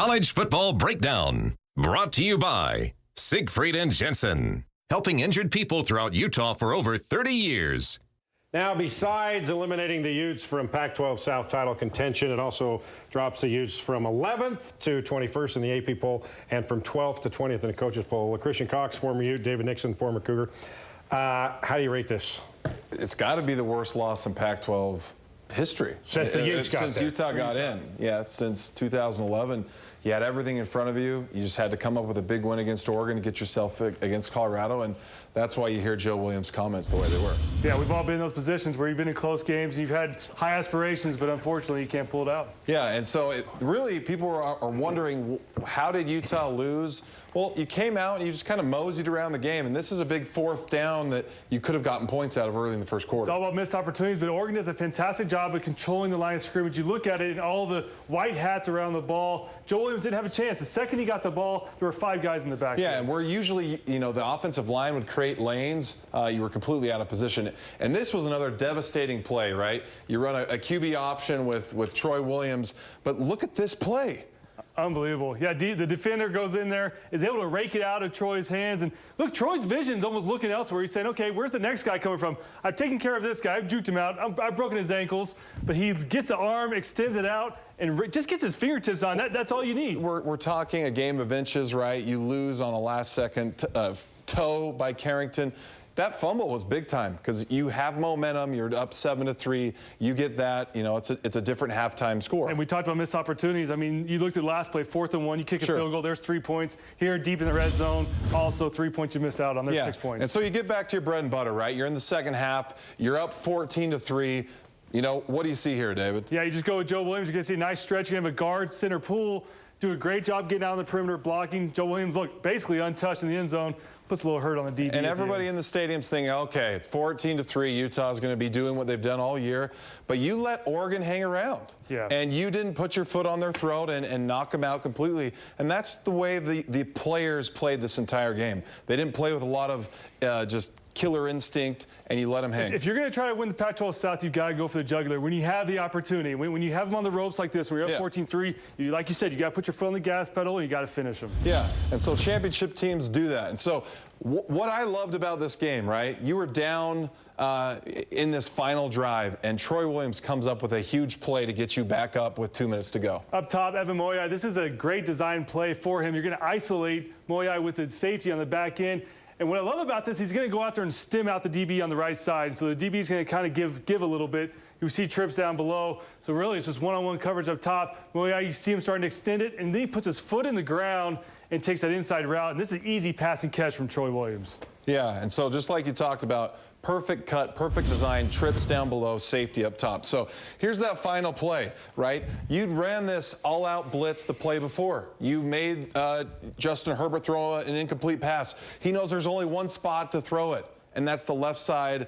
College Football Breakdown, brought to you by Siegfried and Jensen, helping injured people throughout Utah for over 30 years. Now, besides eliminating the Utes from Pac-12 South title contention, it also drops the Utes from 11th to 21st in the AP poll and from 12th to 20th in the coaches poll. Christian Cox, former Ute, David Nixon, former Cougar. How do you rate this? It's got to be the worst loss in Pac-12 history. Since the Utes got Since Utah got in. Yeah, since 2011. You had everything in front of you. You just had to come up with a big win against Oregon to get yourself against Colorado, and that's why you hear Joe Williams' comments the way they were. Yeah, we've all been in those positions where you've been in close games, you've had high aspirations, but unfortunately you can't pull it out. Yeah, and so really people are wondering, how did Utah lose? Well, you came out and you just kind of moseyed around the game, and this is a big fourth down that you could have gotten points out of early in the first quarter. It's all about missed opportunities, but Oregon does a fantastic job of controlling the line of scrimmage. You look at it and all the white hats around the ball. Joe Williams didn't have a chance. The second he got the ball, there were 5 guys in the back. Yeah, and where usually, you know, the offensive line would create lanes, you were completely out of position. And this was another devastating play, right? You run a QB option with Troy Williams, but look at this play. Unbelievable. Yeah, the defender goes in there, is able to rake it out of Troy's hands. And look, Troy's vision's almost looking elsewhere. He's saying, okay, where's the next guy coming from? I've taken care of this guy. I've juked him out. I've broken his ankles. But he gets the arm, extends it out, and just gets his fingertips on. That's all you need. We're talking a game of inches, right? You lose on a last-second toe by Carrington. That fumble was big time because you have momentum. You're up 7-3. You get that. You know, it's a different halftime score. And we talked about missed opportunities. I mean, you looked at last play, 4th and 1. You kick a field goal. There's 3 points. Here, deep in the red zone, also 3 points you miss out on. There's 6 points. And so you get back to your bread and butter, right? You're in the second half. You're up 14-3. You know, what do you see here, David? Yeah, you just go with Joe Williams. You're going to see a nice stretch. You're going to have a guard, center pool, do a great job getting out on the perimeter, blocking. Joe Williams, look, basically untouched in the end zone. Puts a little hurt on the DB. And everybody in the stadium's thinking, okay, it's 14-3. Utah's going to be doing what they've done all year. But you let Oregon hang around. Yeah. And you didn't put your foot on their throat and knock them out completely. And that's the way the players played this entire game. They didn't play with a lot of just killer instinct, and you let them hang. If you're going to try to win the Pac-12 South, you've got to go for the jugular when you have the opportunity. When you have them on the ropes like this, when you're up 14-3, like you said, you got to put your foot on the gas pedal and you got to finish them. Yeah, and so championship teams do that. And so what I loved about this game, right, you were down in this final drive, and Troy Williams comes up with a huge play to get you back up with 2 minutes to go. Up top, Evan Moyai, this is a great design play for him. You're going to isolate Moyai with the safety on the back end. And what I love about this, he's going to go out there and stem out the DB on the right side. So the DB is going to kind of give a little bit. You see trips down below. So really, it's just one-on-one coverage up top. Moyai, you see him starting to extend it, and then he puts his foot in the ground and takes that inside route. And this is an easy passing catch from Troy Williams. Yeah, and so just like you talked about, perfect cut, perfect design, trips down below, safety up top. So here's that final play, right? You ran this all-out blitz the play before. You made Justin Herbert throw an incomplete pass. He knows there's only one spot to throw it, and that's the left side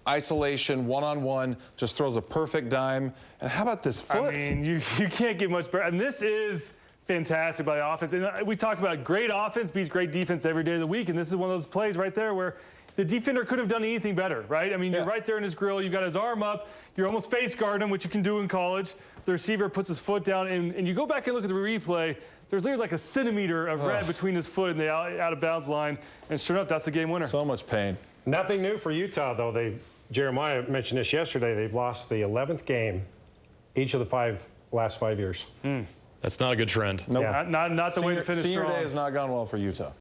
isolation, one-on-one, just throws a perfect dime. And how about this foot? I mean, you can't get much better. And this is fantastic by the offense. And we talk about great offense beats great defense every day of the week, and this is one of those plays right there where the defender could have done anything better, right? I mean, you're right there in his grill. You've got his arm up. You're almost face guarding him, which you can do in college. The receiver puts his foot down, and you go back and look at the replay. There's literally like a centimeter of red between his foot and the out-of-bounds line. And sure enough, that's the game winner. So much pain. Nothing new for Utah, though. Jeremiah mentioned this yesterday. They've lost the 11th game each of the last 5 years. That's not a good trend. Nope. Yeah, not the way to finish Senior strong. day has not gone well for Utah.